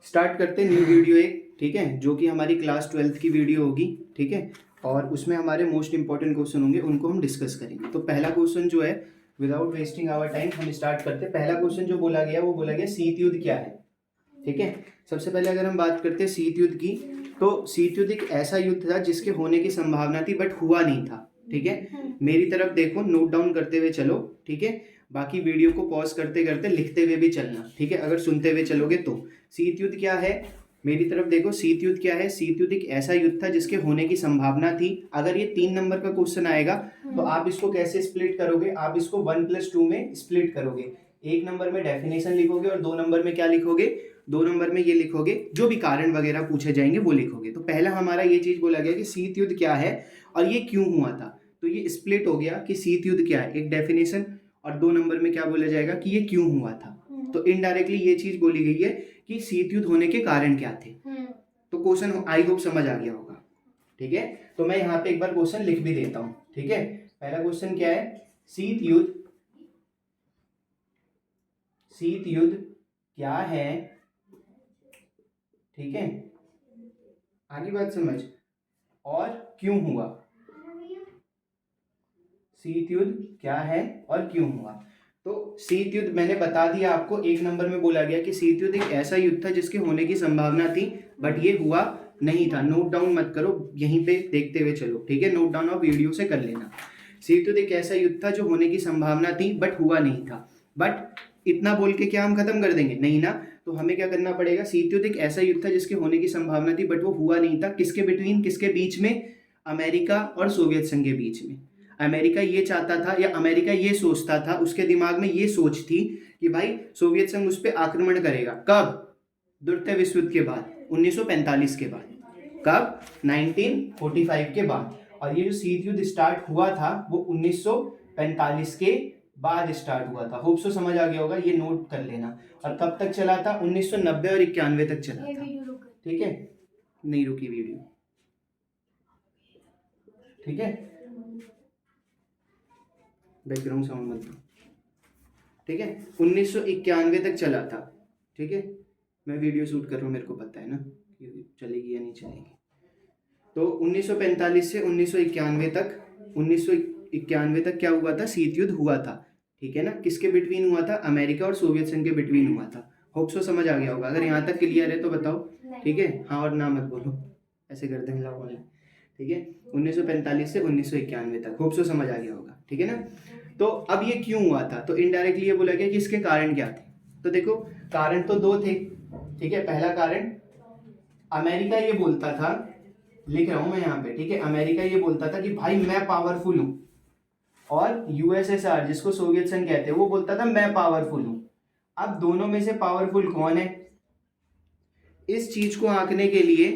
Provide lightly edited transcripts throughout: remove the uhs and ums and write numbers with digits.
Start करते new video एक, ठीक है, जो कि हमारी क्लास 12th की वीडियो होगी, ठीक है। और उसमें हमारे मोस्ट इंपॉर्टेंट क्वेश्चन होंगे, उनको हम डिस्कस करेंगे। तो पहला क्वेश्चन जो है, विदाउट वेस्टिंग आवर टाइम हम स्टार्ट करते हैं। पहला क्वेश्चन जो बोला गया वो बोला गया शीत युद्ध क्या है, ठीक है। सबसे पहले अगर हम बात करते हैं शीत युद्ध की, तो शीत युद्ध एक ऐसा युद्ध था जिसके होने की संभावना थी बट हुआ नहीं था, ठीक है। मेरी तरफ देखो, नोट डाउन करते हुए चलो, ठीक है। बाकी वीडियो को पॉज करते करते लिखते हुए भी चलना, ठीक है, अगर सुनते हुए चलोगे तो। शीत युद्ध क्या है, मेरी तरफ देखो, शीत युद्ध क्या है। शीत युद्ध एक ऐसा युद्ध था जिसके होने की संभावना थी। अगर ये 3 नंबर का क्वेश्चन आएगा तो आप इसको कैसे स्प्लिट करोगे, आप इसको 1+2 में स्प्लिट करोगे। 1 नंबर में डेफिनेशन लिखोगे और 2 नंबर में क्या लिखोगे, 2 नंबर में ये लिखोगे, जो भी कारण वगैरह पूछे जाएंगे वो लिखोगे। तो पहला हमारा ये चीज बोला गया कि शीत युद्ध क्या है और ये क्यों हुआ था। तो ये स्प्लिट हो गया कि शीत युद्ध क्या है, एक डेफिनेशन, और 2 नंबर में क्या बोला जाएगा कि ये क्यों हुआ था। तो इनडायरेक्टली ये चीज बोली गई है कि शीत युद्ध होने के कारण क्या थे। तो क्वेश्चन आई होप समझ आ गया होगा, ठीक है। तो मैं यहाँ पे एक बार क्वेश्चन लिख भी देता हूँ, ठीक है। पहला क्वेश्चन क्या है, शीत युद्ध क्या है, ठीक है। आगे बात समझ, और क्यों हुआ। शीत युद्ध क्या है और क्यों हुआ। तो शीत युद्ध मैंने बता दिया आपको, 1 नंबर में बोला गया कि शीत युद्ध एक ऐसा युद्ध था जिसके होने की संभावना थी बट ये हुआ नहीं था। नोट डाउन मत करो, यहीं पे देखते हुए चलो, ठीक है। नोट डाउन आप वीडियो से कर लेना। शीत युद्ध एक ऐसा युद्ध था जो होने की संभावना थी बट हुआ नहीं था। बट इतना बोल के क्या हम खत्म कर देंगे, नहीं ना। तो हमें क्या करना पड़ेगा, शीत युद्ध एक ऐसा युद्ध था जिसके होने की संभावना थी बट वो हुआ नहीं था। किसके बिटवीन, किसके बीच में, अमेरिका और सोवियत संघ के बीच में। अमेरिका ये चाहता था, या अमेरिका ये सोचता था, उसके दिमाग में ये सोच थी कि भाई सोवियत संघ उस पर आक्रमण करेगा। कब, द्वितीय विश्व युद्ध के बाद, 1945 के बाद। कब, 1945 के बाद। और ये जो शीत युद्ध स्टार्ट हुआ था वो 1945 के बाद स्टार्ट हुआ था। होप सो समझ आ गया होगा, ये नोट कर लेना। और कब तक चला था, 1990 और 91 तक चला था, ठीक है। नहीं रुकी वीडियो, ठीक है। बैकग्राउंड साउंड मत दो, ठीक है। 1991 तक चला था, ठीक है। मैं वीडियो शूट कर रहा हूँ, मेरे को पता है ना कि चलेगी या नहीं चलेगी। तो 1945 से 1991 तक, 1991 तक क्या हुआ था, शीत युद्ध हुआ था, ठीक है ना। किसके बिटवीन हुआ था, अमेरिका और सोवियत संघ के बिटवीन हुआ था। होप सो समझ आ गया होगा। अगर यहाँ तक क्लियर है तो बताओ, ठीक है। हाँ और ना मत बोलो, ऐसे करते हैं लोग, ठीक है। 1945 से 1991 तक, होप सो समझ आ गया होगा, ठीक है ना। तो अब ये क्यों हुआ था, तो इनडायरेक्टली ये बोला गया कि इसके कारण क्या थे। तो देखो, कारण तो 2 थे, ठीक है। पहला कारण, अमेरिका ये बोलता था, लिख रहा हूं मैं यहाँ पे, ठीक है। अमेरिका ये बोलता था कि भाई मैं पावरफुल हूं, और यूएसएसआर जिसको सोवियत संघ कहते हैं वो बोलता था मैं पावरफुल हूं। अब दोनों में से पावरफुल कौन है, इस चीज को आंकने के लिए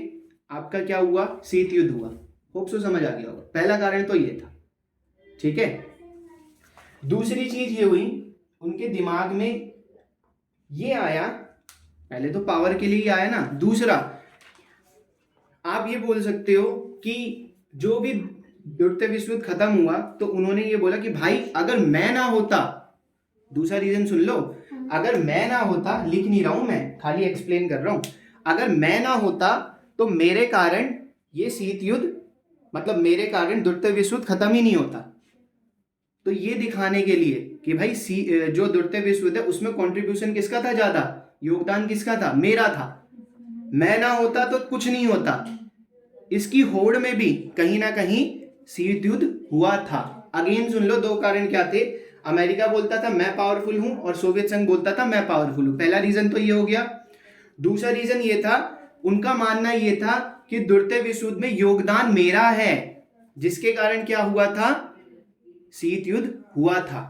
आपका क्या हुआ, शीत युद्ध हुआ। होप सो समझ आ गया होगा। पहला कारण तो ये था, ठीक है। दूसरी चीज ये हुई, उनके दिमाग में ये आया, पहले तो पावर के लिए ही आया ना। दूसरा, आप ये बोल सकते हो कि जो भी द्वितीय विश्व युद्ध खत्म हुआ तो उन्होंने ये बोला कि भाई अगर मैं ना होता, दूसरा रीजन सुन लो, अगर मैं ना होता, लिख नहीं रहा हूं मैं, खाली एक्सप्लेन कर रहा हूं। अगर मैं ना होता तो मेरे कारण ये शीत युद्ध, मतलब मेरे कारण द्वितीय विश्व युद्ध खत्म ही नहीं होता। तो ये दिखाने के लिए कि भाई जो द्वितीय विश्व युद्ध है उसमें कंट्रीब्यूशन किसका था ज्यादा, योगदान किसका था, मेरा था। मैं ना होता तो कुछ नहीं होता। इसकी होड़ में भी कहीं ना कहीं शीत युद्ध हुआ था। अगेन सुन लो, 2 कारण क्या थे, अमेरिका बोलता था मैं पावरफुल हूं और सोवियत संघ बोलता था मैं पावरफुल हूं। पहला रीजन तो ये हो गया। दूसरा रीजन ये था, उनका मानना ये था कि द्वितीय विश्व युद्ध में योगदान मेरा है, जिसके कारण क्या हुआ था, शीत युद्ध हुआ था।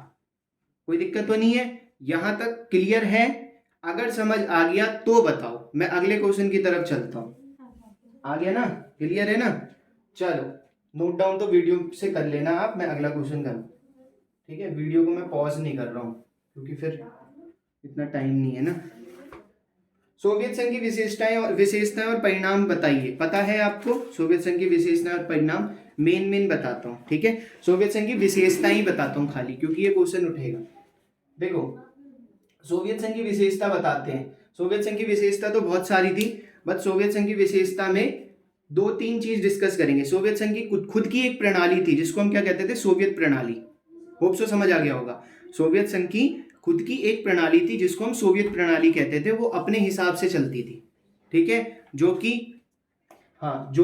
कोई दिक्कत तो नहीं है, यहां तक क्लियर है। अगर समझ आ गया तो बताओ, मैं अगले क्वेश्चन की तरफ चलता हूं। आ गया ना, क्लियर है ना। चलो नोट डाउन तो वीडियो से कर लेना आप, मैं अगला क्वेश्चन करूं, ठीक है। वीडियो को मैं पॉज नहीं कर रहा हूं क्योंकि फिर इतना टाइम नहीं है ना। सोवियत संघ की विशेषताएं और परिणाम बताइए। पता है आपको सोवियत संघ की विशेषताएं और परिणाम, मेन बताता हूँ, ठीक है। सोवियत संघ की विशेषताएं ही बताता हूँ खाली, क्योंकि ये क्वेश्चन उठेगा। देखो, सोवियत संघ की विशेषता बताते हैं। सोवियत संघ की विशेषता तो बहुत सारी थी, बट सोवियत संघ की विशेषता में 2-3 चीज डिस्कस करेंगे। सोवियत संघ की खुद की एक प्रणाली थी जिसको हम क्या कहते थे, सोवियत प्रणाली। होप सो समझ आ गया होगा। सोवियत संघ की खुद की एक प्रणाली थी जिसको हम सोवियत प्रणाली कहते थे, वो अपने हिसाब से चलती थी, ठीक है, जो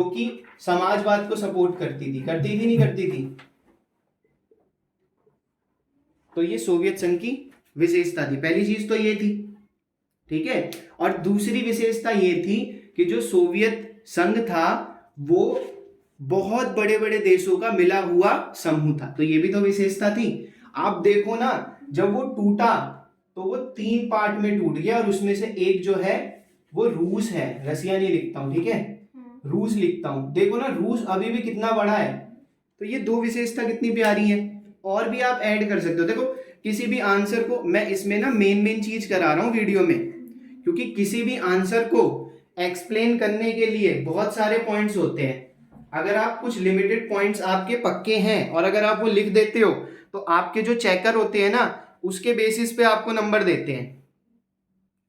कि समाजवाद को सपोर्ट करती थी नहीं करती थी। तो ये सोवियत संघ की विशेषता थी, पहली चीज तो ये थी, ठीक है। और दूसरी विशेषता ये थी कि जो सोवियत संघ था वो बहुत बड़े बड़े देशों का मिला हुआ समूह था, तो ये भी तो विशेषता थी। आप देखो ना, जब वो टूटा तो वो 3 पार्ट में टूट गया, और उसमें से एक जो है वो रूस है, रसिया नहीं लिखता हूं, ठीक है, रूस लिखता हूं। देखो ना, रूस अभी भी कितना बड़ा है। तो ये 2 विशेषता कितनी प्यारी है। और भी आप ऐड कर सकते हो। देखो, किसी भी आंसर को मैं इसमें ना मेन चीज करा रहा हूं वीडियो में, क्योंकि किसी भी आंसर को एक्सप्लेन करने के लिए बहुत सारे पॉइंट्स होते हैं। अगर आप कुछ लिमिटेड पॉइंट्स आपके पक्के हैं और अगर आप वो लिख देते हो तो आपके जो चेकर होते हैं ना, उसके बेसिस पे आपको नंबर देते हैं।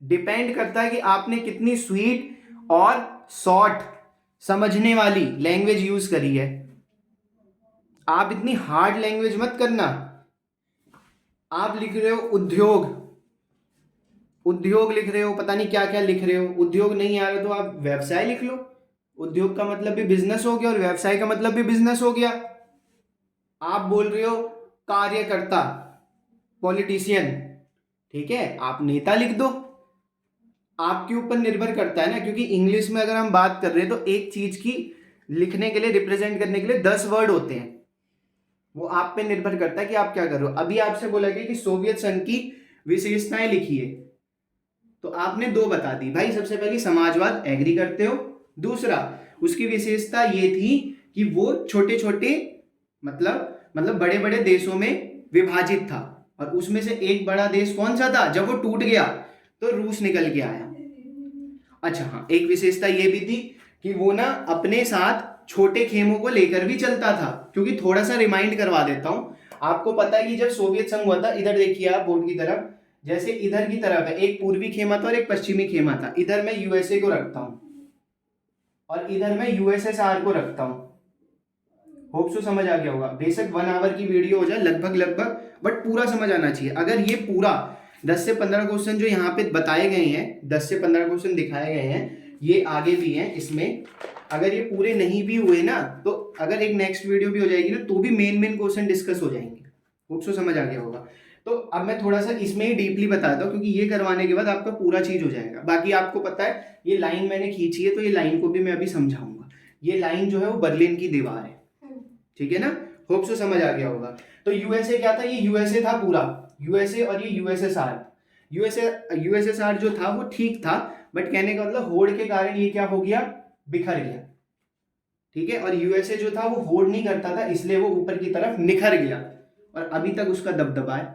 डिपेंड करता है कि आपने कितनी स्वीट और शॉर्ट समझने वाली लैंग्वेज यूज करी है। आप इतनी हार्ड लैंग्वेज मत करना। आप लिख रहे हो उद्योग लिख रहे हो, पता नहीं क्या क्या लिख रहे हो। उद्योग नहीं आ रहा तो आप व्यवसाय लिख लो। उद्योग का मतलब भी बिजनेस हो गया और व्यवसाय का मतलब भी बिजनेस हो गया। आप बोल रहे हो कार्यकर्ता, पॉलिटिशियन, ठीक है, आप नेता लिख दो। आपके ऊपर निर्भर करता है ना, क्योंकि इंग्लिश में अगर हम बात कर रहे हैं तो एक चीज की लिखने के लिए, रिप्रेजेंट करने के लिए 10 वर्ड होते हैं। वो आप पे निर्भर करता है कि आप क्या कर रहे हो। अभी आपसे बोला गया कि सोवियत संघ की विशेषताएं लिखिए, तो आपने 2 बता दी भाई। सबसे पहली समाजवाद, एग्री करते हो। दूसरा, उसकी विशेषता ये थी कि वो छोटे छोटे मतलब बड़े बड़े देशों में विभाजित था, और उसमें से एक बड़ा देश कौन सा था, जब वो टूट गया तो रूस निकल के आया। अच्छा हाँ, एक विशेषता ये भी थी कि वो ना अपने साथ छोटे खेमों को लेकर भी चलता था। क्योंकि थोड़ा सा रिमाइंड करवा देता हूं, आपको पता है कि जब सोवियत संघ हुआ था, इधर देखिए आप बोर्ड की तरफ, जैसे इधर की तरफ है एक पूर्वी खेमा था और एक पश्चिमी खेमा था। इधर मैं यूएसए को रखता हूं और इधर मैं यूएसएसआर को रखता हूं। होप सो समझ आ गया होगा। बेशक 1 आवर की वीडियो हो जाए लगभग, बट पूरा समझ आना चाहिए। अगर ये पूरा 10 से 15 क्वेश्चन जो यहाँ पे बताए गए हैं, 10 से 15 क्वेश्चन दिखाए गए हैं, ये आगे भी हैं इसमें, अगर ये पूरे नहीं भी हुए ना, तो अगर एक नेक्स्ट वीडियो भी हो जाएगी ना, तो भी मेन क्वेश्चन डिस्कस हो जाएंगे। होप सो समझ आ गया होगा। तो अब मैं थोड़ा सा इसमें ही डीपली बताता हूँ, क्योंकि ये करवाने के बाद आपका पूरा चीज हो जाएगा। बाकी आपको पता है ये लाइन मैंने खींची है, तो ये लाइन को भी मैं अभी समझाऊंगा। ये लाइन जो है वो बर्लिन की दीवार है, ठीक है ना। होप सो समझ आ गया होगा। तो यूएसए क्या था, ये यूएसए था पूरा, यूएसए, और ये यूएसएसआर। यूएसएसआर जो था वो ठीक था, बट कहने का मतलब होड़ के कारण ये क्या हो गया, बिखर गया, ठीक है। और यूएसए जो था वो होड़ नहीं करता था, इसलिए वो ऊपर की तरफ निखर गया, और अभी तक उसका दबदबा है,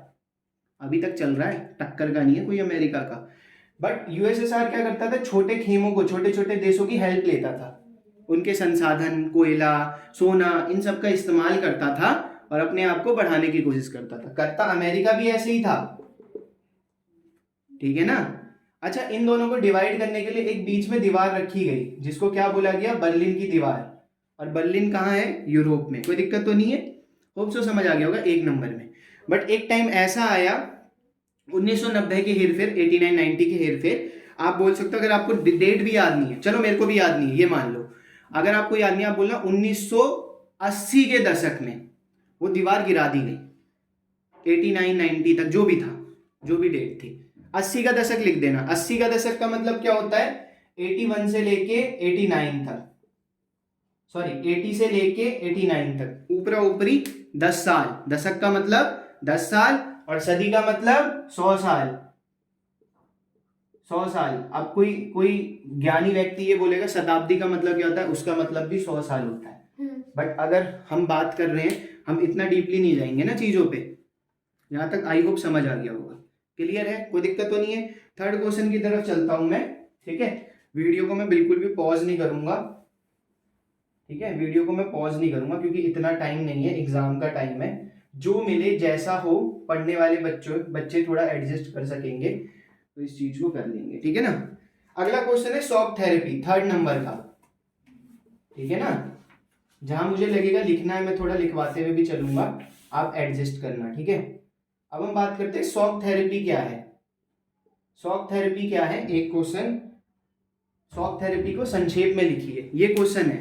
अभी तक चल रहा है, टक्कर का नहीं है कोई अमेरिका का। बट यूएसएसआर क्या करता था, छोटे खेमों को, छोटे छोटे देशों की हेल्प लेता था, उनके संसाधन, कोयला, सोना, इन सब का इस्तेमाल करता था और अपने आप को बढ़ाने की कोशिश करता अमेरिका भी ऐसे ही था, ठीक है ना। अच्छा, इन दोनों को डिवाइड करने के लिए एक बीच में दीवार रखी गई, जिसको क्या बोला गया, बर्लिन की दीवार। और बर्लिन कहाँ है, यूरोप में। कोई दिक्कत तो नहीं है, होप सो समझ आ गया होगा 1 नंबर में। बट एक टाइम ऐसा आया 1990 के हेरफेर, 89-90 के हेरफेर, आप बोल सकते हो। अगर आपको डेट भी याद नहीं है, चलो मेरे को भी याद नहीं है, ये मान लो, अगर आपको याद नहीं, आप बोलना 1980 के दशक में वो दीवार गिरा दी गई। 89-90 तक जो भी था, जो भी डेट थी, 80 का दशक लिख देना। 80 का दशक का मतलब क्या होता है, 81 से लेके 89 तक, सॉरी 80 से लेके 89 तक, ऊपरा ऊपरी 10 साल। दशक का मतलब 10 साल, और सदी का मतलब 100 साल। 100 साल। अब कोई ज्ञानी व्यक्ति ये बोलेगा शताब्दी का मतलब क्या होता है, उसका मतलब भी 100 साल होता है। बट अगर हम बात कर रहे हैं, हम इतना डीपली नहीं जाएंगे ना चीजों पे। यहां तक आई होप समझ आ गया होगा, क्लियर है, कोई दिक्कत तो नहीं है। 3rd क्वेश्चन की तरफ चलता हूं मैं, ठीक है। वीडियो को मैं बिल्कुल भी पॉज नहीं करूंगा, ठीक है, वीडियो को मैं पॉज नहीं करूंगा, क्योंकि इतना टाइम नहीं है, एग्जाम का टाइम है। जो मिले जैसा हो, पढ़ने वाले बच्चे थोड़ा एडजस्ट कर सकेंगे, तो इस चीज को कर लेंगे, ठीक है ना। अगला क्वेश्चन है शॉक थेरेपी, 3rd नंबर का, ठीक है ना। जहां मुझे लगेगा लिखना है मैं थोड़ा लिखवाते हुए भी चलूंगा, आप एडजस्ट करना, ठीक है। अब हम बात करते हैं शॉक थेरेपी क्या है। शॉक थेरेपी क्या है, एक क्वेश्चन, शॉक थेरेपी को संक्षेप में लिखिए, ये क्वेश्चन है,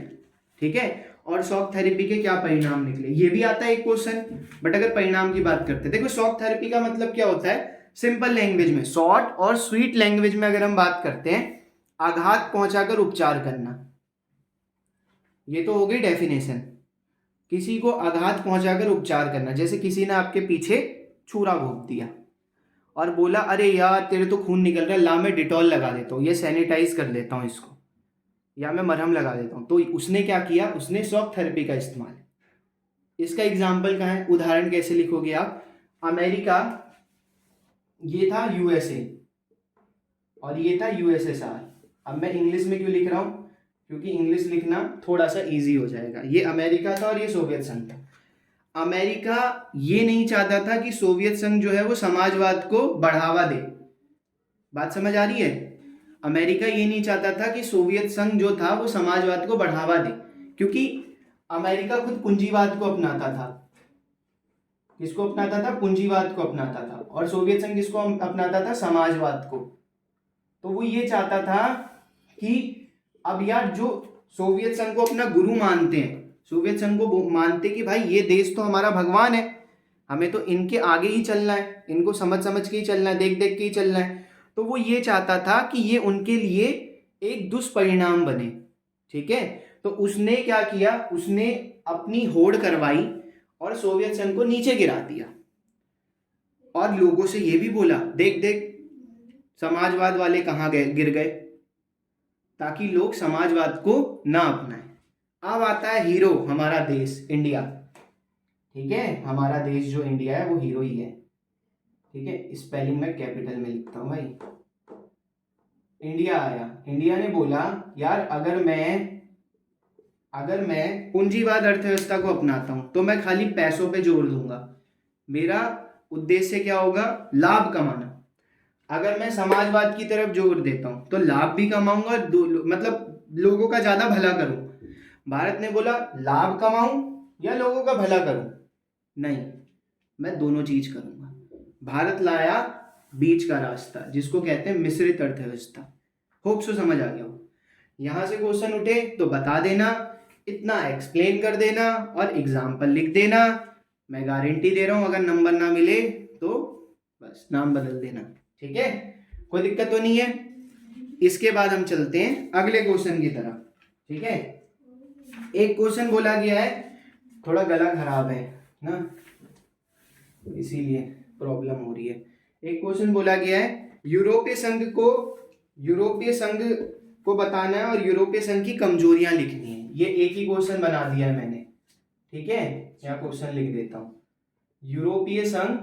ठीक है। और शॉक थेरेपी के क्या परिणाम निकले, ये भी आता है एक क्वेश्चन। बट अगर परिणाम की बात करते हैं, देखो शॉक थेरेपी का मतलब क्या होता है, सिंपल लैंग्वेज में, शॉर्ट और स्वीट लैंग्वेज में अगर हम बात करते हैं, आघात पहुंचाकर उपचार करना। ये तो हो गई डेफिनेशन, किसी को आघात पहुंचाकर उपचार करना। जैसे किसी ने आपके पीछे छुरा घोंप दिया और बोला अरे यार तेरे तो खून निकल रहा है, ला मैं डिटॉल लगा देता हूँ, ये सैनिटाइज कर लेता हूँ इसको, या मैं मरहम लगा देता हूँ, तो उसने क्या किया, उसने शॉक थेरेपी का इस्तेमाल। इसका एग्जाम्पल कहाँ है, उदाहरण कैसे लिखोगे आप, अमेरिका, ये था यूएसए और ये था यूएसएसआर। अब मैं इंग्लिश में क्यों लिख रहा हूँ, क्योंकि इंग्लिश लिखना थोड़ा सा इजी हो जाएगा। ये अमेरिका था और ये सोवियत संघ था। अमेरिका ये नहीं चाहता था कि सोवियत संघ जो है वो समाजवाद को बढ़ावा दे, बात समझ आ रही है। अमेरिका ये नहीं चाहता था कि सोवियत संघ जो था वो समाजवाद को बढ़ावा दे, क्योंकि अमेरिका खुद पूंजीवाद को अपनाता था। किसको अपनाता था, पूंजीवाद को अपनाता था। और सोवियत संघ किसको अपनाता था, समाजवाद को। तो वो ये चाहता था कि अब यार जो सोवियत संघ को अपना गुरु मानते हैं, सोवियत संघ को मानते कि भाई ये देश तो हमारा भगवान है, हमें तो इनके आगे ही चलना है, इनको समझ समझ के ही चलना है, देख देख के ही चलना है। तो वो ये चाहता था कि ये उनके लिए एक दुष्परिणाम बने, ठीक है। तो उसने क्या किया, उसने अपनी होड़ करवाई और सोवियत संघ को नीचे गिरा दिया और लोगों से ये भी बोला देख देख समाजवाद वाले कहाँ गए, गिर गए, ताकि लोग समाजवाद को ना अपनाएं। अब आता है हीरो, हमारा देश इंडिया, ठीक है। हमारा देश जो इंडिया है वो हीरो ही है, ठीक है। स्पेलिंग में कैपिटल में लिखता हूं भाई। इंडिया आया, इंडिया ने बोला यार अगर मैं पूंजीवाद अर्थव्यवस्था को अपनाता हूं तो मैं खाली पैसों पे जोर दूंगा, मेरा उद्देश्य क्या होगा, लाभ कमाना। अगर मैं समाजवाद की तरफ जोर देता हूं तो लाभ भी कमाऊंगा, मतलब लोगों का ज्यादा भला करूं। भारत ने बोला लाभ कमाऊं या लोगों का भला करूं, नहीं, मैं दोनों चीज करूंगा। भारत लाया बीच का रास्ता, जिसको कहते हैं मिश्रित अर्थव्यवस्था। होप सो समझ आ गया हो। यहां से क्वेश्चन उठे तो बता देना, इतना एक्सप्लेन कर देना और एग्जाम्पल लिख देना। मैं गारंटी दे रहा हूं अगर नंबर ना मिले तो बस नाम बदल देना, ठीक है, कोई दिक्कत तो नहीं है। इसके बाद हम चलते हैं अगले क्वेश्चन की तरफ, ठीक है। एक क्वेश्चन बोला गया है, थोड़ा गला खराब है ना, इसीलिए प्रॉब्लम हो रही है। एक क्वेश्चन बोला गया है, यूरोपीय संघ को बताना है और यूरोपीय संघ की कमजोरियां लिखनी है। ये एक ही क्वेश्चन बना दिया है मैंने, ठीक है। यहाँ क्वेश्चन लिख देता हूं, यूरोपीय संघ,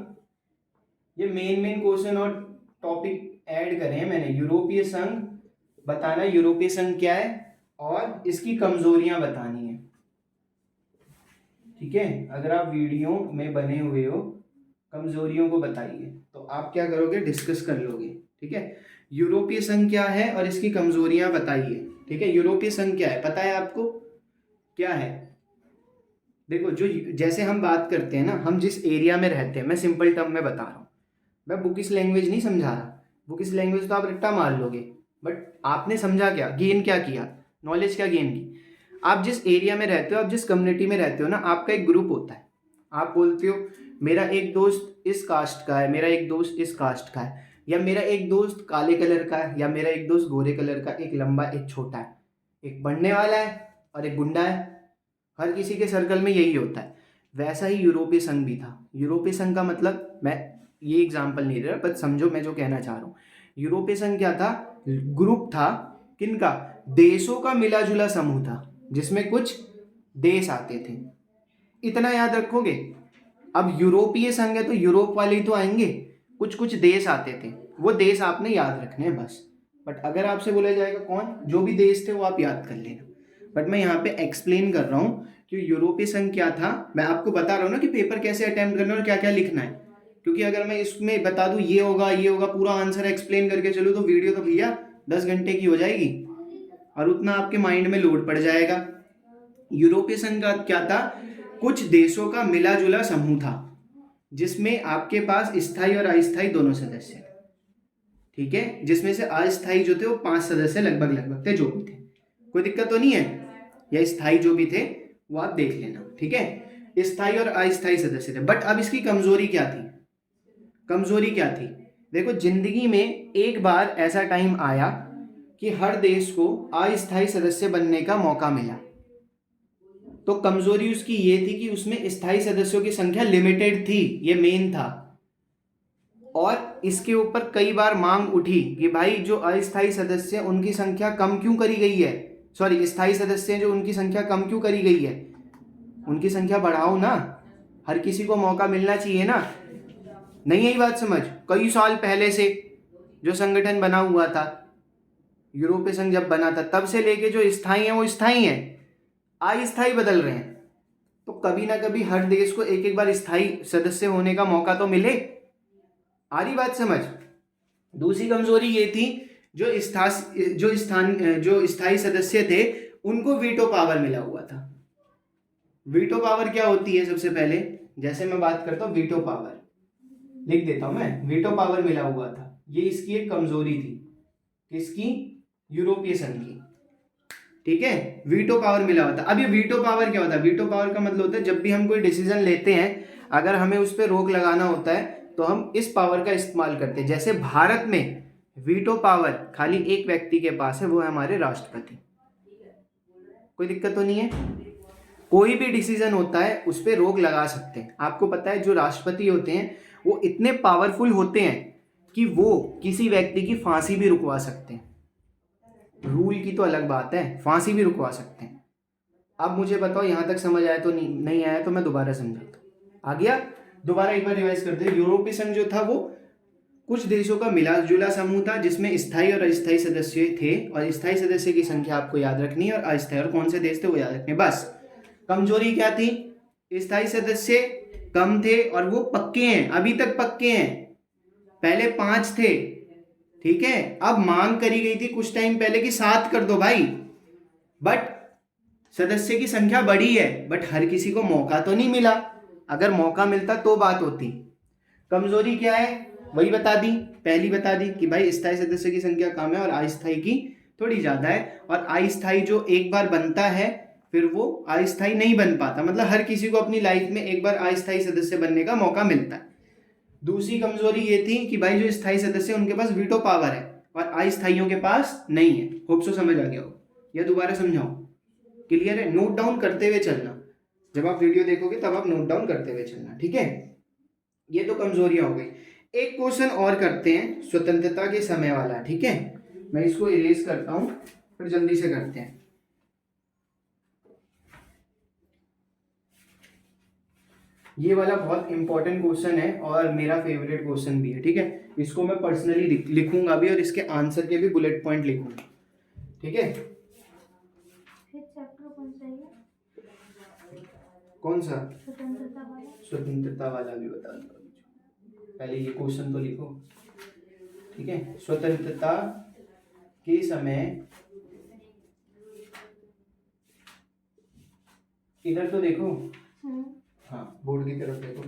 ये मेन क्वेश्चन और टॉपिक ऐड करे हैं मैंने। यूरोपीय संघ बताना, यूरोपीय संघ क्या है और इसकी कमजोरियां बतानी है, ठीक है। अगर आप वीडियो में बने हुए हो, कमजोरियों को बताइए, तो आप क्या करोगे, डिस्कस कर लोगे, ठीक है। यूरोपीय संघ क्या है और इसकी कमजोरियां बताइए, ठीक है। यूरोपीय संघ क्या है, पता है आपको क्या है। देखो जो जैसे हम बात करते हैं ना, हम जिस एरिया में रहते हैं, मैं सिंपल टर्म में बता रहा हूँ, मैं बुकिश लैंग्वेज नहीं समझा रहा। बुकिश लैंग्वेज तो आप रट्टा मार लोगे, बट आपने समझा क्या, गेन क्या किया, नॉलेज क्या गेन की। आप जिस एरिया में रहते हो, आप जिस कम्युनिटी में रहते हो ना, आपका एक ग्रुप होता है। आप बोलते हो मेरा एक दोस्त इस कास्ट का है, मेरा एक दोस्त इस कास्ट का है, या मेरा एक दोस्त काले कलर का है, या मेरा एक दोस्त गोरे कलर का, एक लंबा एक छोटा है, एक पढ़ने वाला है और एक गुंडा है। हर किसी के सर्कल में यही होता है। वैसा ही यूरोपीय संघ भी था। यूरोपीय संघ का मतलब, मैं ये एग्जाम्पल नहीं दे रहा, पर समझो मैं जो कहना चाह रहा हूँ। यूरोपीय संघ क्या था, ग्रुप था, किनका, देशों का मिला जुला समूह था, जिसमें कुछ देश आते थे। इतना याद रखोगे। अब यूरोपीय संघ है तो यूरोप वाले ही तो आएंगे, कुछ कुछ देश आते थे, वो देश आपने याद रखने हैं बस। बट अगर आपसे बोला जाएगा कौन, जो भी देश थे वो आप याद कर लेना। बट मैं यहाँ पे एक्सप्लेन कर रहा हूँ कि यूरोपीय संघ क्या था। मैं आपको बता रहा हूँ ना कि पेपर कैसे अटेम्प्ट करना है और क्या क्या लिखना है, क्योंकि अगर मैं इसमें बता दूं ये होगा पूरा आंसर एक्सप्लेन करके चलूँ तो वीडियो तो भैया 10 घंटे की हो जाएगी और उतना आपके माइंड में लोड पड़ जाएगा। यूरोपीय संघ का क्या था? कुछ देशों का मिला जुला समूह था जिसमें आपके पास स्थायी और अस्थायी दोनों सदस्य, ठीक है, जिसमें से अस्थायी जो थे वो 5 सदस्य लगभग थे, जो भी थे, कोई दिक्कत तो नहीं है, या स्थायी जो भी थे वो आप देख लेना, ठीक है। स्थायी और अस्थायी सदस्य थे। बट अब इसकी कमजोरी क्या थी? कमजोरी क्या थी? देखो, जिंदगी में एक बार ऐसा टाइम आया कि हर देश को अस्थायी सदस्य बनने का मौका मिला। तो कमजोरी उसकी ये थी कि उसमें स्थायी सदस्यों की संख्या लिमिटेड थी, ये मेन था। और इसके ऊपर कई बार मांग उठी कि भाई जो अस्थायी सदस्य उनकी संख्या कम क्यों करी गई है, सॉरी स्थायी सदस्य जो उनकी संख्या कम क्यों करी गई है, उनकी संख्या बढ़ाओ ना, हर किसी को मौका मिलना चाहिए ना। नहीं यही बात समझ? कई साल पहले से जो संगठन बना हुआ था, यूरोपीय संघ जब बना था, तब से लेके जो स्थायी है वो स्थायी है, अस्थायी बदल रहे हैं। तो कभी ना कभी हर देश को एक एक बार स्थायी सदस्य होने का मौका तो मिले। आ रही बात समझ? दूसरी कमजोरी ये थी, जो स्थायी सदस्य थे उनको वीटो पावर मिला हुआ था। वीटो पावर क्या होती है? सबसे पहले जैसे मैं बात करता हूँ, वीटो पावर लिख देता हूं मैं, वीटो पावर मिला हुआ था, ये इसकी एक कमजोरी थी। किसकी? यूरोपीय संघ की, ठीक है, वीटो पावर मिला हुआ था। अब ये वीटो पावर क्या होता है? वीटो पावर का मतलब होता है जब भी हम कोई डिसीजन लेते हैं, अगर हमें उस पर रोक लगाना होता है तो हम इस पावर का इस्तेमाल करते हैं। जैसे भारत में वीटो पावर खाली एक व्यक्ति के पास है, वो है हमारे राष्ट्रपति। कोई दिक्कत तो नहीं है? कोई भी डिसीजन होता है उस पर रोक लगा सकते हैं। आपको पता है जो राष्ट्रपति होते हैं वो इतने पावरफुल होते हैं कि वो किसी व्यक्ति की फांसी भी रुकवा सकते हैं। रूल की तो अलग बात है, फांसी भी रुकवा सकते हैं। अब मुझे बताओ यहां तक समझ आया तो नहीं आया तो मैं दोबारा समझाता हूँ। आ गया? दोबारा एक बार रिवाइज करते हैं। यूरोपीय संघ जो था वो कुछ देशों का मिला जुला समूह था जिसमें स्थायी और अस्थायी सदस्य थे, और स्थायी सदस्य की संख्या आपको याद रखनी है, और अस्थायी और कौन से देश थे वो याद रखने। बस। कमजोरी क्या थी? स्थायी सदस्य कम थे और वो पक्के हैं, अभी तक पक्के हैं। पहले 5 थे, ठीक है, अब मांग करी गई थी कुछ टाइम पहले कि 7 कर दो भाई, बट सदस्य की संख्या बढ़ी है, बट हर किसी को मौका तो नहीं मिला। अगर मौका मिलता तो बात होती। कमजोरी क्या है? वही बता दी, पहली बता दी कि भाई स्थायी सदस्य की संख्या कम है और अस्थायी की थोड़ी ज्यादा है, और अस्थायी जो एक बार बनता है फिर वो अस्थायी नहीं बन पाता, मतलब हर किसी को अपनी लाइफ में एक बार अस्थायी सदस्य बनने का मौका मिलता है। दूसरी कमजोरी ये थी कि भाई जो स्थायी सदस्य उनके पास वीटो पावर है और अस्थायियों के पास नहीं है। होप सो समझ आ गया हो, या दोबारा समझाऊं? क्लियर है? नोट डाउन करते हुए चलना, जब आप वीडियो देखोगे तब आप नोट डाउन करते हुए चलना, ठीक है। ये तो कमजोरियां हो गई। एक क्वेश्चन और करते हैं स्वतंत्रता के समय वाला, ठीक है। मैं इसको इरेज करता हूं, फिर जल्दी से करते हैं। ये वाला बहुत इंपॉर्टेंट क्वेश्चन है और मेरा फेवरेट क्वेश्चन भी है, ठीक है। इसको मैं पर्सनली लिखूंगा भी और इसके आंसर के भी बुलेट पॉइंट लिखूंगा, ठीक है। कौन सा? स्वतंत्रता वाला भी बता दो, पहले ये क्वेश्चन तो लिखो, ठीक है। स्वतंत्रता के समय, इधर तो देखो, हाँ बोर्ड की तरफ देखो।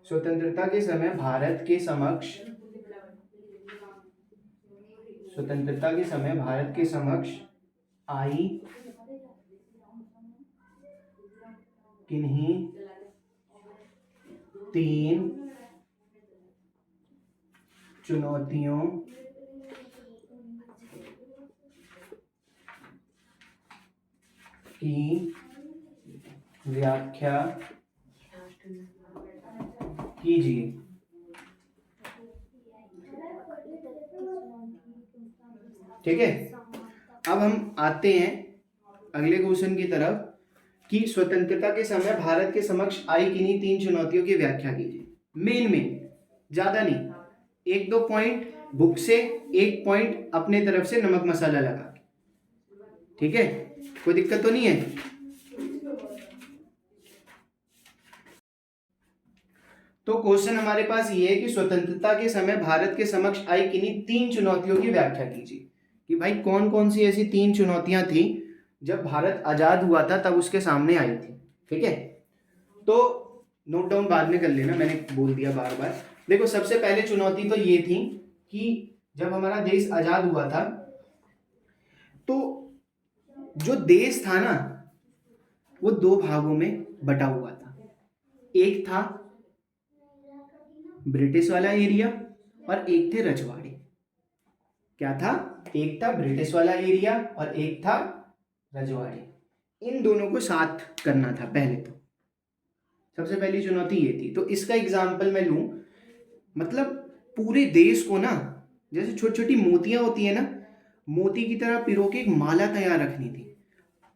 स्वतंत्रता के समय भारत के समक्ष, स्वतंत्रता के समय भारत के समक्ष आई किन्हीं 3 चुनौतियों की व्याख्या कीजिए। ठीक है, अब हम आते हैं अगले क्वेश्चन की तरफ कि स्वतंत्रता के समय भारत के समक्ष आई किन्हीं 3 चुनौतियों की व्याख्या कीजिए। मेन ज्यादा नहीं, 1-2 पॉइंट बुक से, 1 पॉइंट अपने तरफ से नमक मसाला लगा, ठीक है। कोई दिक्कत तो नहीं है? तो क्वेश्चन हमारे पास ये है कि स्वतंत्रता के समय भारत के समक्ष आई किन्हीं 3 चुनौतियों की व्याख्या कीजिए। कि भाई कौन कौन सी ऐसी 3 चुनौतियां थी जब भारत आजाद हुआ था तब उसके सामने आई थी। ठीक है, तो नोट डाउन बाद में कर लेना, मैंने बोल दिया बार बार। देखो सबसे पहले चुनौती तो ये थी कि जब हमारा देश आजाद हुआ था तो जो देश था ना वो 2 भागों में बटा हुआ था। एक था ब्रिटिश वाला एरिया और एक थे रजवाड़े। क्या था? एक था ब्रिटिश वाला एरिया और एक था रजवाड़े। इन दोनों को साथ करना था पहले। तो सबसे पहली चुनौती ये थी। तो इसका एग्जाम्पल मैं लूं, मतलब पूरे देश को ना जैसे छोटी छोटी मोतियां होती है ना, मोती की तरह पिरो के एक माला तैयार रखनी थी।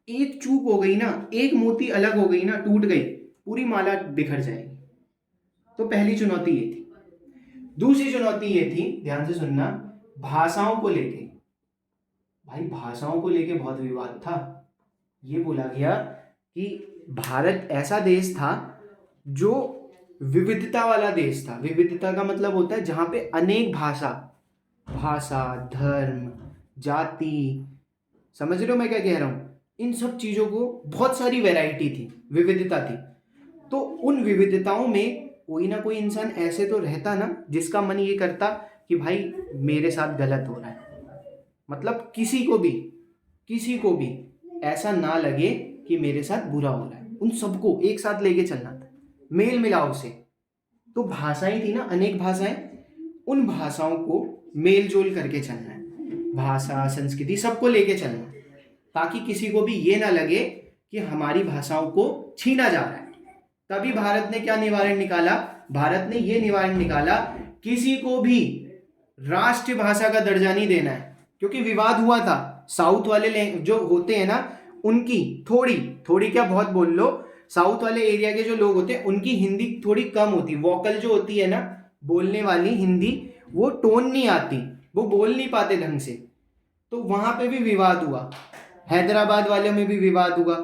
एक चूक हो गई ना, एक मोती अलग हो गई ना, टूट गई, पूरी माला बिखर जाएगी। तो पहली चुनौती ये थी। दूसरी चुनौती ये थी, ध्यान से सुनना, भाषाओं को लेके। भाई भाषाओं को लेके बहुत विवाद था। ये बोला गया कि भारत ऐसा देश था जो विविधता वाला देश था। विविधता का मतलब होता है जहां पे अनेक भाषा, धर्म, जाति, समझ रहे हो मैं क्या कह रहा हूं, इन सब चीजों को बहुत सारी वैरायटी थी, विविधता थी। तो उन विविधताओं में कोई ना कोई इंसान ऐसे तो रहता ना जिसका मन ये करता कि भाई मेरे साथ गलत हो रहा है। मतलब किसी को भी ऐसा ना लगे कि मेरे साथ बुरा हो रहा है। उन सबको एक साथ लेके चलना था, मेल मिलाव से। तो भाषाएं थी ना, अनेक भाषाएं, उन भाषाओं को मेल जोल करके चलना है। भाषा, संस्कृति सबको लेके चलना है, ताकि किसी को भी ये ना लगे कि हमारी भाषाओं को छीना जा रहा है। तभी भारत ने क्या निवारण निकाला? भारत ने ये निवारण निकाला, किसी को भी राष्ट्रीय भाषा का दर्जा नहीं देना है। क्योंकि विवाद हुआ था, साउथ वाले जो होते हैं ना उनकी थोड़ी क्या बहुत बोल लो, साउथ वाले एरिया के जो लोग होते हैं उनकी हिंदी थोड़ी कम होती, वोकल जो होती है ना बोलने वाली हिंदी, वो टोन नहीं आती, वो बोल नहीं पाते ढंग से। तो वहां पे भी विवाद हुआ, हैदराबाद वाले में भी विवाद हुआ,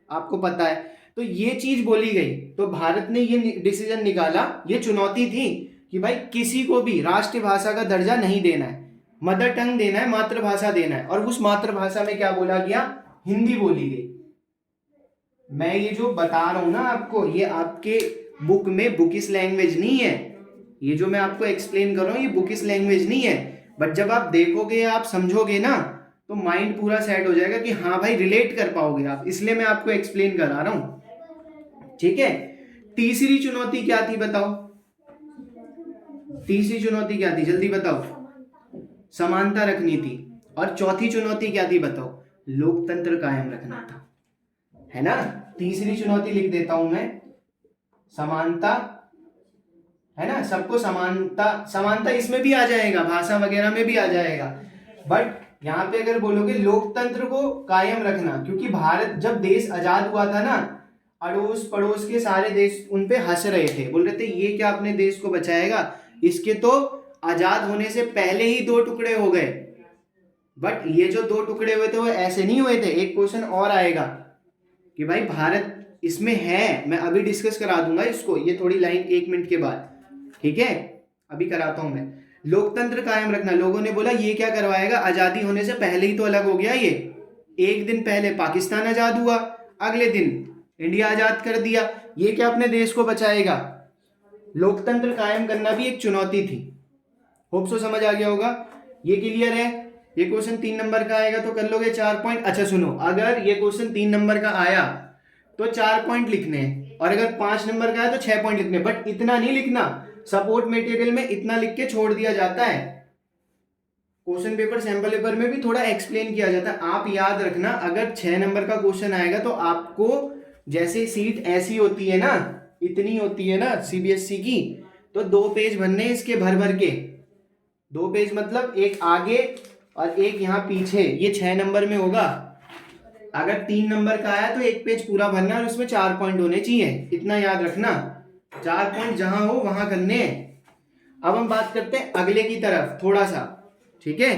आपको पता है। तो ये चीज बोली गई, तो भारत ने ये डिसीजन निकाला, ये चुनौती थी कि भाई किसी को भी राष्ट्रीय भाषा का दर्जा नहीं देना है, मदर टंग देना है, मातृभाषा देना है। और उस मातृभाषा में क्या बोला गया? हिंदी बोली गई। मैं ये जो बता रहा हूं ना आपको, ये आपके बुक में बुकिश लैंग्वेज नहीं है। ये जो मैं आपको एक्सप्लेन कर रहा हूं ये बुकिश लैंग्वेज नहीं है। बट जब आप देखोगे, आप समझोगे ना, तो माइंड पूरा सेट हो जाएगा कि हाँ भाई रिलेट कर पाओगे आप, इसलिए मैं आपको एक्सप्लेन करा रहा हूं। ठीक है, तीसरी चुनौती क्या थी बताओ? तीसरी चुनौती क्या थी, जल्दी बताओ। समानता रखनी थी। और चौथी चुनौती क्या थी बताओ? लोकतंत्र कायम रखना था, है ना। तीसरी चुनौती लिख देता हूं मैं, समानता, है ना, सबको समानता इसमें भी आ जाएगा, भाषा वगैरह में भी आ जाएगा। बट यहां पे अगर बोलोगे लोकतंत्र को कायम रखना, क्योंकि भारत जब देश आजाद हुआ था ना, अड़ोस पड़ोस के सारे देश उन पे हंस रहे थे, बोल रहे थे ये क्या अपने देश को बचाएगा, इसके तो आजाद होने से पहले ही 2 टुकड़े हो गए। बट ये जो 2 टुकड़े हुए थे वो ऐसे नहीं हुए थे। एक क्वेश्चन और आएगा कि भाई भारत इसमें है, मैं अभी डिस्कस करा दूंगा इसको, ये थोड़ी लाइन 1 मिनट के बाद, ठीक है, अभी कराता हूं मैं। लोकतंत्र कायम रखना, लोगों ने बोला ये क्या करवाएगा, आजादी होने से पहले ही तो अलग हो गया ये। एक दिन पहले पाकिस्तान आजाद हुआ, अगले दिन इंडिया आजाद कर दिया, ये क्या अपने देश को बचाएगा। लोकतंत्र कायम करना भी एक चुनौती थी। होप सो समझ आ गया होगा, ये क्लियर है। ये क्वेश्चन 3 नंबर का आएगा तो कर लोगे 4 पॉइंट। अच्छा सुनो, अगर ये क्वेश्चन 3 नंबर का आया तो 4 पॉइंट लिखने हैं, और अगर 5 नंबर का आया तो 6 पॉइंट लिखने। बट इतना नहीं लिखना, सपोर्ट मटेरियल में इतना लिख के छोड़ दिया जाता है, क्वेश्चन पेपर सैंपल पेपर में भी थोड़ा एक्सप्लेन किया जाता है। आप याद रखना, अगर 6 नंबर का क्वेश्चन आएगा तो आपको, जैसे सीट ऐसी होती है ना, इतनी होती है ना सीबीएसई की, तो 2 पेज भरने इसके भर भर के, 2 पेज मतलब एक आगे और एक यहाँ पीछे, ये 6 नंबर में होगा। अगर 3 नंबर का आया तो 1 पेज पूरा भरना और उसमें 4 पॉइंट होने चाहिए, इतना याद रखना। 4 पॉइंट जहां हो वहां करने। अब हम बात करते हैं अगले की तरफ थोड़ा सा, ठीक है,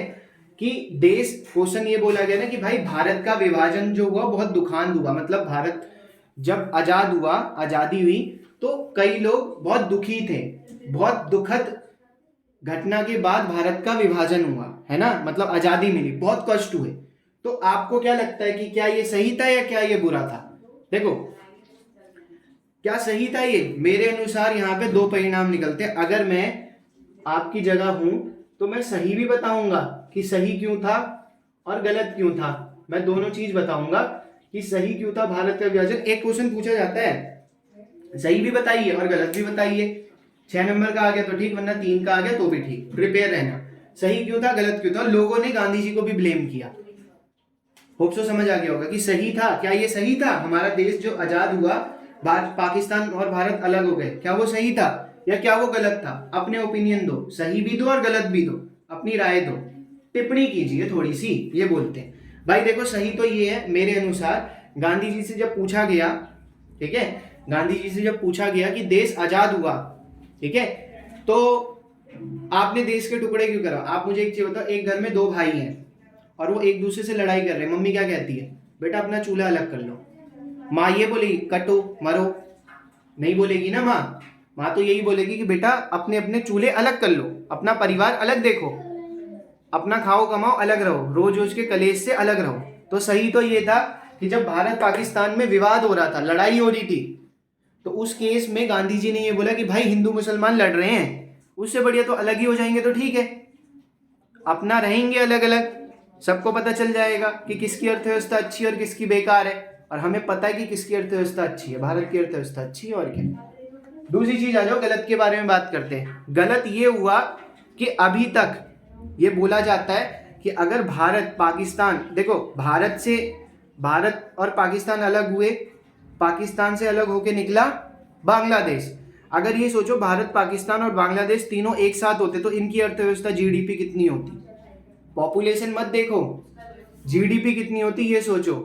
कि देश, क्वेश्चन ये बोला गया ना कि भाई भारत का विभाजन जो हुआ बहुत दुखांत हुआ। मतलब भारत जब आजाद हुआ, आजादी हुई तो कई लोग बहुत दुखी थे। बहुत दुखद घटना के बाद भारत का विभाजन हुआ है ना, मतलब आजादी मिली, बहुत कष्ट हुए। तो आपको क्या लगता है कि क्या ये सही था या क्या ये बुरा था? देखो, क्या सही था ये? मेरे अनुसार यहाँ पे दो परिणाम निकलते हैं। अगर मैं आपकी जगह हूं तो मैं सही भी बताऊंगा कि सही क्यों था और गलत क्यों था। मैं दोनों चीज बताऊंगा कि सही क्यों था भारत का विभाजन। एक क्वेश्चन पूछा जाता है, सही भी बताइए और गलत भी बताइए। 6 नंबर का आ गया तो ठीक, वरना 3 का आ गया तो भी ठीक, प्रिपेयर रहना। सही क्यों था, गलत क्यों था। लोगों ने गांधी जी को भी ब्लेम किया। होप सो समझ आ गया होगा कि सही था। क्या ये सही था? हमारा देश जो आजाद हुआ, पाकिस्तान और भारत अलग हो गए, क्या वो सही था या क्या वो गलत था? अपने ओपिनियन दो, सही भी दो और गलत भी दो, अपनी राय दो, टिप्पणी कीजिए थोड़ी सी, ये बोलते हैं। भाई देखो, सही तो ये है मेरे अनुसार, गांधी जी से जब पूछा गया, ठीक है, गांधी जी से जब पूछा गया कि देश आजाद हुआ, ठीक है, तो आपने देश के टुकड़े क्यों करा? आप मुझे एक चीज बताओ, एक घर में दो भाई हैं और वो एक दूसरे से लड़ाई कर रहे हैं, मम्मी क्या कहती है? बेटा अपना चूल्हा अलग कर लो। माँ ये बोलेगी कटो मरो? नहीं बोलेगी ना माँ। माँ तो यही बोलेगी कि बेटा अपने अपने चूल्हे अलग कर लो, अपना परिवार अलग देखो, अपना खाओ कमाओ अलग रहो, रोज रोज के कलेश से अलग रहो। तो सही तो ये था कि जब भारत पाकिस्तान में विवाद हो रहा था, लड़ाई हो रही थी, तो उस केस में गांधी जी ने ये बोला कि भाई हिंदू मुसलमान लड़ रहे हैं, उससे बढ़िया तो अलग ही हो जाएंगे, तो ठीक है, अपना रहेंगे अलग अलग, सबको पता चल जाएगा कि किसकी अर्थव्यवस्था अच्छी है और किसकी बेकार है। और हमें पता है कि किसकी अर्थव्यवस्था अच्छी है, भारत की अर्थव्यवस्था अच्छी है। और क्या? दूसरी चीज आ जाओ, गलत के बारे में बात करते हैं। गलत ये हुआ कि अभी तक ये बोला जाता है कि अगर भारत पाकिस्तान, देखो भारत और पाकिस्तान अलग हुए, पाकिस्तान से अलग होके निकला बांग्लादेश। अगर ये सोचो भारत पाकिस्तान और बांग्लादेश तीनों एक साथ होते तो इनकी अर्थव्यवस्था जीडीपी कितनी होती? पॉपुलेशन मत देखो, जीडीपी कितनी होती ये सोचो,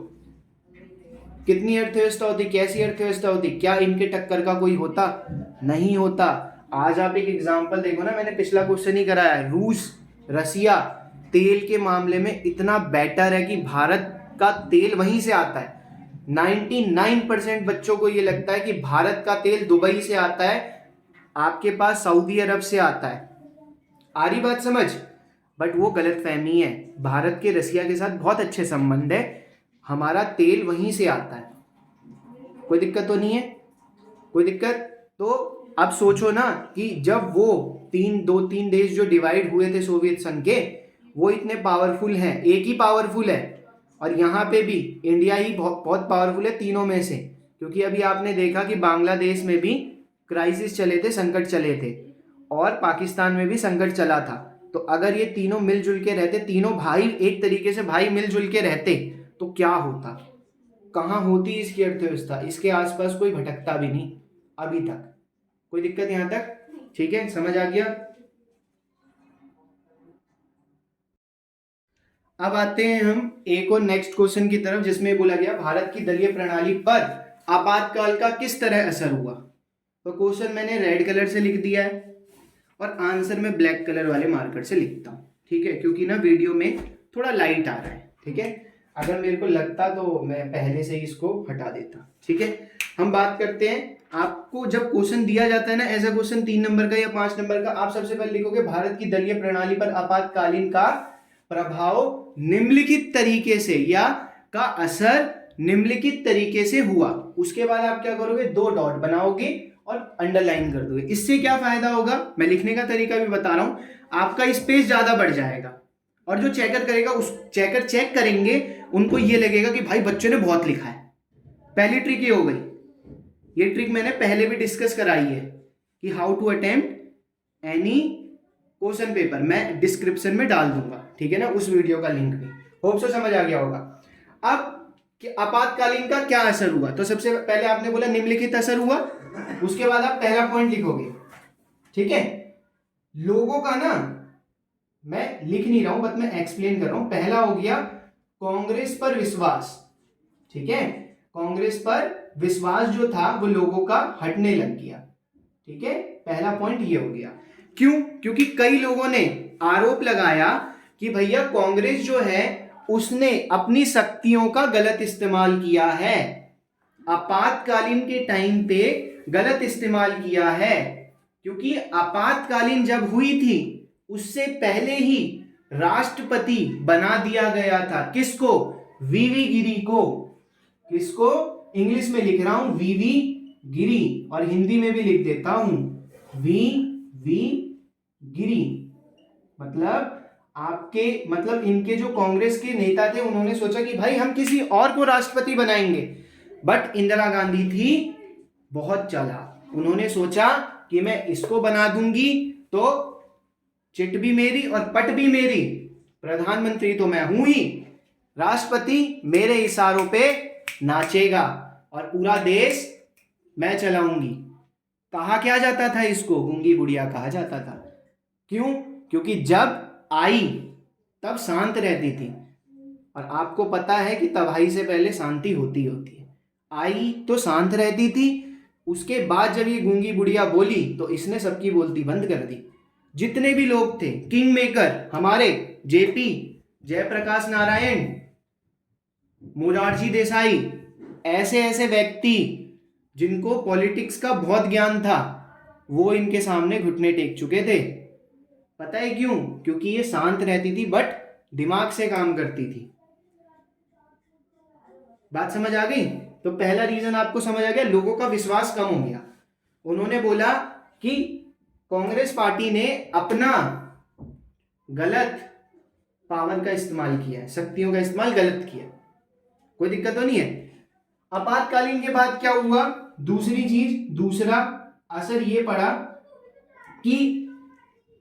कितनी अर्थव्यवस्था होती, कैसी अर्थव्यवस्था होती? क्या इनके टक्कर का कोई होता? नहीं होता। आज आप एक एग्जांपल देखो ना, मैंने पिछला क्वेश्चन ही कराया है, रूस रसिया तेल के मामले में इतना बेटर है कि भारत का तेल वहीं से आता है। 99% बच्चों को ये लगता है कि भारत का तेल दुबई से आता है, आपके पास सऊदी अरब से आता है। आ रही बात समझ? बट वो गलतफहमी है। भारत के रसिया के साथ बहुत अच्छे संबंध है, हमारा तेल वहीं से आता है। कोई दिक्कत तो नहीं है? कोई दिक्कत? तो अब सोचो ना कि जब वो दो तीन देश जो डिवाइड हुए थे सोवियत संघ के, वो इतने पावरफुल हैं, एक ही पावरफुल है, और यहाँ पे भी इंडिया ही बहुत पावरफुल है तीनों में से। क्योंकि अभी आपने देखा कि बांग्लादेश में भी क्राइसिस चले थे, संकट चले थे, और पाकिस्तान में भी संकट चला था। तो अगर ये तीनों मिलजुल के रहते, तीनों भाई एक तरीके से भाई मिलजुल के रहते, तो क्या होता? कहाँ होती इसकी अर्थव्यवस्था? इसके आसपास कोई भटकता भी नहीं अभी तक। कोई दिक्कत यहाँ तक? ठीक है, समझ आ गया? अब आते हैं हम एक और नेक्स्ट क्वेश्चन की तरफ, जिसमें बोला गया भारत की दलीय प्रणाली पर आपातकाल का किस तरह असर हुआ। तो क्वेश्चन मैंने रेड कलर से लिख दिया है और आंसर में ब्लैक कलर वाले मार्कर से लिखता हूँ, ठीक है, क्योंकि ना वीडियो में थोड़ा लाइट आ रहा है, ठीक है। अगर मेरे को लगता तो मैं पहले से ही इसको हटा देता, ठीक है। हम बात करते हैं, आपको जब क्वेश्चन दिया जाता है ना, ऐसा क्वेश्चन 3 नंबर का या 5 नंबर का, आप सबसे पहले लिखोगे भारत की दलीय प्रणाली पर आपातकालीन का प्रभाव निम्नलिखित तरीके से या का असर निम्नलिखित तरीके से हुआ। उसके बाद आप क्या करोगे, 2 डॉट बनाओगे और अंडरलाइन कर दोगे। इससे क्या फायदा होगा, मैं लिखने का तरीका भी बता रहा हूं, आपका स्पेस ज्यादा बढ़ जाएगा, और जो चेकर करेगा, उस चेकर चेक करेंगे, उनको ये लगेगा कि भाई बच्चे ने बहुत लिखा है। पहली ट्रिक ये हो गई। ये ट्रिक मैंने पहले भी डिस्कस कराई है कि how to attempt any question paper, मैं डिस्क्रिप्शन में डाल दूंगा, ठीक है ना, उस वीडियो का लिंक भी। होप सो समझ आ गया होगा। अब कि आपातकालीन का क्या असर हुआ, तो सबसे पहले आपने बोला निम्नलिखित असर हुआ, उसके बाद आप पहला पॉइंट लिखोगे, ठीक है। लोगों का ना, मैं लिख नहीं रहा हूं बट मैं एक्सप्लेन कर रहा हूं। पहला हो गया कांग्रेस पर विश्वास, ठीक है, कांग्रेस पर विश्वास जो था वो लोगों का हटने लग गया, ठीक है। पहला पॉइंट ये हो गया। क्यों? क्योंकि कई लोगों ने आरोप लगाया कि भैया कांग्रेस जो है उसने अपनी शक्तियों का गलत इस्तेमाल किया है। आपातकालीन के टाइम पे गलत इस्तेमाल किया है, क्योंकि आपातकालीन जब हुई थी उससे पहले ही राष्ट्रपति बना दिया गया था। किसको? वीवी गिरी को। किसको? इंग्लिश में लिख रहा हूं वीवी गिरी, और हिंदी में भी लिख देता हूं वी गिरी। मतलब इनके जो कांग्रेस के नेता थे उन्होंने सोचा कि भाई हम किसी और को राष्ट्रपति बनाएंगे, बट इंदिरा गांधी थी बहुत चालाक। उन्होंने सोचा कि मैं इसको बना दूंगी तो चिट भी मेरी और पट भी मेरी, प्रधानमंत्री तो मैं हूं ही, राष्ट्रपति मेरे इशारों पे नाचेगा और पूरा देश मैं चलाऊंगी। कहा क्या जाता था इसको? गूंगी बुढ़िया कहा जाता था। क्यों? क्योंकि जब आई तब शांत रहती थी, और आपको पता है कि तबाही से पहले शांति होती है। आई तो शांत रहती थी, उसके बाद जब ये गूंगी बुढ़िया बोली तो इसने सबकी बोलती बंद कर दी। जितने भी लोग थे किंग मेकर हमारे, जेपी जयप्रकाश नारायण, मोरारजी देसाई, ऐसे व्यक्ति जिनको पॉलिटिक्स का बहुत ज्ञान था, वो इनके सामने घुटने टेक चुके थे। पता है क्यों? क्योंकि ये शांत रहती थी बट दिमाग से काम करती थी। बात समझ आ गई? तो पहला रीजन आपको समझ आ गया, लोगों का विश्वास कम हो गया। उन्होंने बोला कि कांग्रेस पार्टी ने अपना गलत पावर का इस्तेमाल किया है, शक्तियों का इस्तेमाल गलत किया। कोई दिक्कत तो नहीं है। आपातकालीन के बाद क्या हुआ? दूसरा असर ये पड़ा कि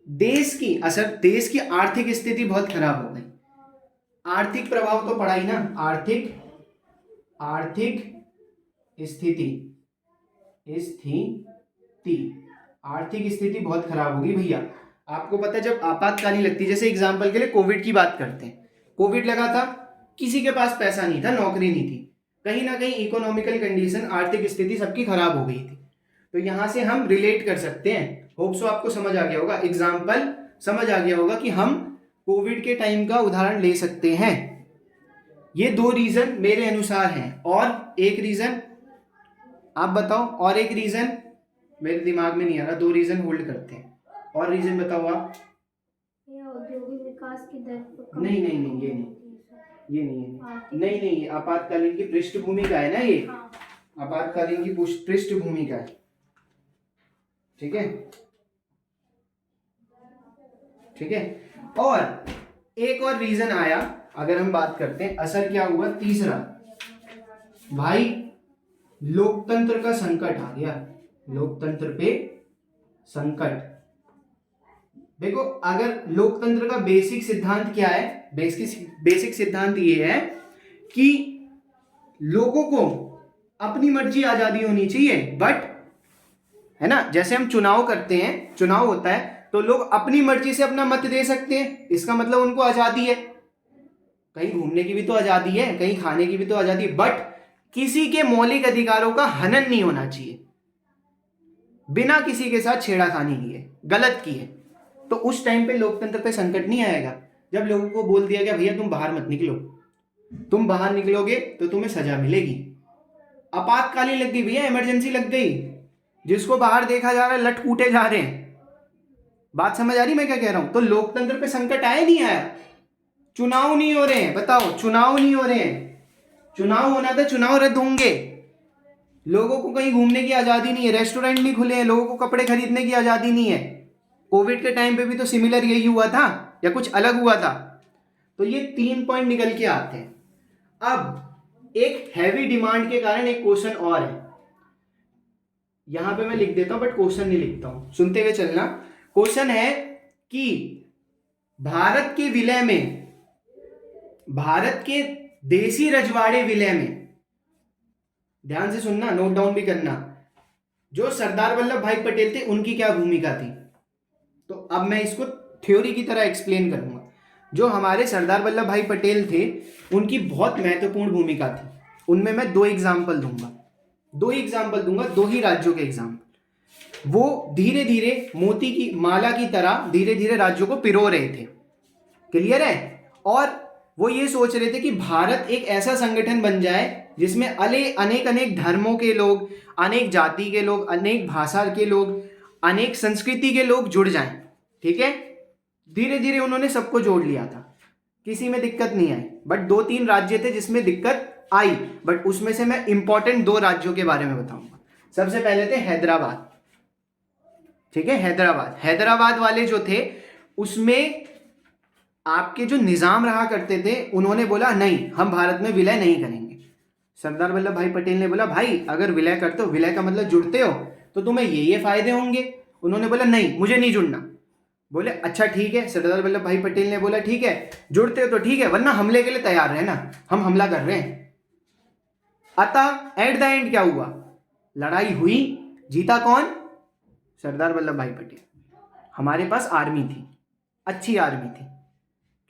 देश की आर्थिक स्थिति बहुत खराब हो गई। आर्थिक प्रभाव तो पड़ा ही ना, आर्थिक स्थिति आर्थिक स्थिति बहुत खराब होगी भैया। आपको पता है जब आपातकालीन लगती है, जैसे एग्जांपल के लिए कोविड की बात करते हैं, कोविड लगा था, किसी के पास पैसा नहीं था, नौकरी नहीं थी, कहीं ना कहीं इकोनॉमिकल कंडीशन, आर्थिक स्थिति सबकी खराब हो गई थी। तो यहां से हम रिलेट कर सकते हैं। होप सो आपको समझ आ गया होगा, एग्जाम्पल समझ आ गया होगा कि हम कोविड के टाइम का उदाहरण ले सकते हैं। ये 2 रीजन मेरे अनुसार हैं, और एक रीजन आप बताओ, और एक रीजन मेरे दिमाग में नहीं आ रहा। 2 रीजन होल्ड करते हैं, और रीजन बताओ आप। औद्योगिक विकास की दर नहीं, ये नहीं, आपातकालीन की पृष्ठभूमि का है ना ये। हाँ। आपातकालीन की पृष्ठभूमि का है, ठीक है। और एक और रीजन आया, अगर हम बात करते हैं असर क्या हुआ, तीसरा, भाई लोकतंत्र का संकट आ गया, लोकतंत्र पे संकट। देखो, अगर लोकतंत्र का बेसिक सिद्धांत क्या है? बेसिक सिद्धांत ये है कि लोगों को अपनी मर्जी आजादी होनी चाहिए, बट है ना, जैसे हम चुनाव करते हैं, चुनाव होता है तो लोग अपनी मर्जी से अपना मत दे सकते हैं, इसका मतलब उनको आजादी है। कहीं घूमने की भी तो आजादी है, कहीं खाने की भी तो आजादी है, बट किसी के मौलिक अधिकारों का हनन नहीं होना चाहिए बिना किसी के साथ छेड़ाखानी किए, गलत की है। तो उस टाइम पे लोकतंत्र पे संकट नहीं आएगा जब लोगों को बोल दिया गया भैया तुम बाहर मत निकलो, तुम बाहर निकलोगे तो तुम्हें सजा मिलेगी। आपातकालीन लग गई भैया, इमरजेंसी लग गई, जिसको बाहर देखा जा रहा है लट कूटे जा रहे हैं। बात समझ आ रही मैं क्या कह रहा हूं? तो लोकतंत्र पे संकट आया नहीं आया? चुनाव नहीं हो रहे हैं, बताओ, चुनाव नहीं हो रहे हैं, चुनाव होना था, चुनाव रद्द होंगे, लोगों को कहीं घूमने की आजादी नहीं है, रेस्टोरेंट नहीं खुले हैं, लोगों को कपड़े खरीदने की आजादी नहीं है। कोविड के टाइम पे भी तो सिमिलर यही हुआ था या कुछ अलग हुआ था? तो ये 3 पॉइंट निकल के आते हैं। अब एक हैवी डिमांड के कारण एक क्वेश्चन और है, यहां पे मैं लिख देता हूं बट क्वेश्चन नहीं लिखता हूं, सुनते हुए चलना। क्वेश्चन है कि भारत के विलय में, भारत के देसी रजवाड़े विलय में, ध्यान से सुनना, नोट डाउन भी करना, जो सरदार वल्लभ भाई पटेल थे उनकी क्या भूमिका थी। तो अब मैं इसको थ्योरी की तरह एक्सप्लेन करूंगा। जो हमारे सरदार वल्लभ भाई पटेल थे उनकी बहुत महत्वपूर्ण भूमिका थी, उनमें मैं 2 एग्जाम्पल दूंगा, 2 ही राज्यों के एग्जाम्पल। वो धीरे धीरे मोती की माला की तरह धीरे धीरे राज्यों को पिरो रहे थे, क्लियर है? और वो ये सोच रहे थे कि भारत एक ऐसा संगठन बन जाए जिसमें अनेक अनेक धर्मों के लोग, अनेक जाति के लोग, अनेक भाषा के लोग, अनेक संस्कृति के लोग जुड़ जाएं। ठीक है, धीरे धीरे उन्होंने सबको जोड़ लिया था, किसी में दिक्कत नहीं आई। बट 2-3 राज्य थे जिसमें दिक्कत आई, बट उसमें से मैं इंपॉर्टेंट 2 राज्यों के बारे में बताऊंगा। सबसे पहले थे हैदराबाद। ठीक है, हैदराबाद वाले जो थे उसमें आपके जो निजाम रहा करते थे, उन्होंने बोला नहीं, हम भारत में विलय नहीं करेंगे। सरदार वल्लभ भाई पटेल ने बोला भाई अगर विलय करते हो, विलय का मतलब जुड़ते हो, तो तुम्हें ये फायदे होंगे। उन्होंने बोला नहीं, मुझे नहीं जुड़ना। बोले अच्छा ठीक है। सरदार वल्लभ भाई पटेल ने बोला ठीक है, जुड़ते हो तो ठीक है, वरना हमले के लिए तैयार रहना, हम हमला कर रहे हैं। अतः एट द एंड क्या हुआ, लड़ाई हुई, जीता कौन? सरदार वल्लभ भाई पटेल। हमारे पास आर्मी थी, अच्छी आर्मी थी,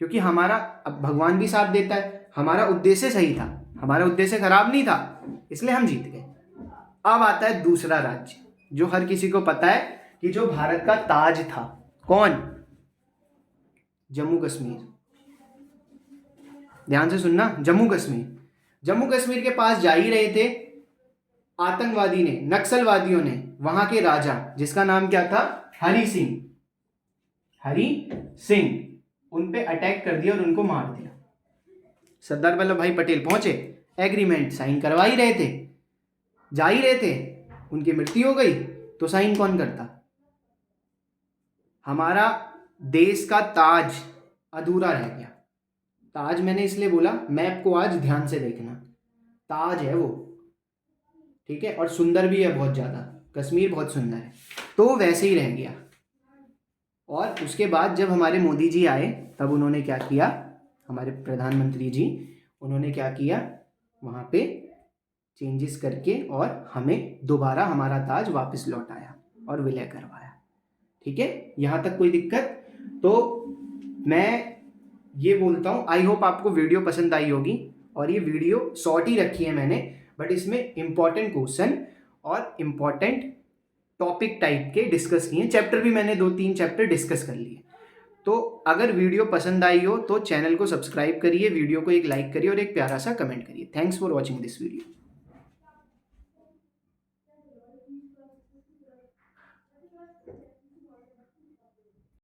क्योंकि हमारा, अब भगवान भी साथ देता है, हमारा उद्देश्य सही था, हमारा उद्देश्य खराब नहीं था, इसलिए हम जीत गए। अब आता है दूसरा राज्य जो हर किसी को पता है कि जो भारत का ताज था, कौन? जम्मू कश्मीर। ध्यान से सुनना, जम्मू कश्मीर के पास जा ही रहे थे आतंकवादी ने, नक्सलवादियों ने, वहां के राजा जिसका नाम क्या था? हरि सिंह, उन पे अटैक कर दिया और उनको मार दिया। सरदार वल्लभ भाई पटेल पहुंचे, एग्रीमेंट साइन करवा ही रहे थे, जा ही रहे थे, उनकी मृत्यु हो गई, तो साइन कौन करता? हमारा देश का ताज अधूरा रह गया। ताज मैंने इसलिए बोला, मैप को आज ध्यान से देखना, ताज है वो, ठीक है, और सुंदर भी है बहुत ज़्यादा, कश्मीर बहुत सुंदर है, तो वैसे ही रह गया। और उसके बाद जब हमारे मोदी जी आए, तब उन्होंने क्या किया, हमारे प्रधानमंत्री जी, उन्होंने क्या किया, वहाँ पे चेंजेस करके और हमें दोबारा हमारा ताज वापस लौटाया और विलय करवाया। ठीक है, यहाँ तक कोई दिक्कत? तो मैं ये बोलता हूँ, आई होप आपको वीडियो पसंद आई होगी। और ये वीडियो शॉर्ट ही रखी है मैंने, बट इसमें इंपॉर्टेंट क्वेश्चन और इम्पॉर्टेंट टॉपिक टाइप के डिस्कस किए। चैप्टर भी मैंने 2-3 चैप्टर डिस्कस कर लिए। तो अगर वीडियो पसंद आई हो तो चैनल को सब्सक्राइब करिए, वीडियो को एक लाइक करिए और एक प्यारा सा कमेंट करिए। Thanks for watching this video.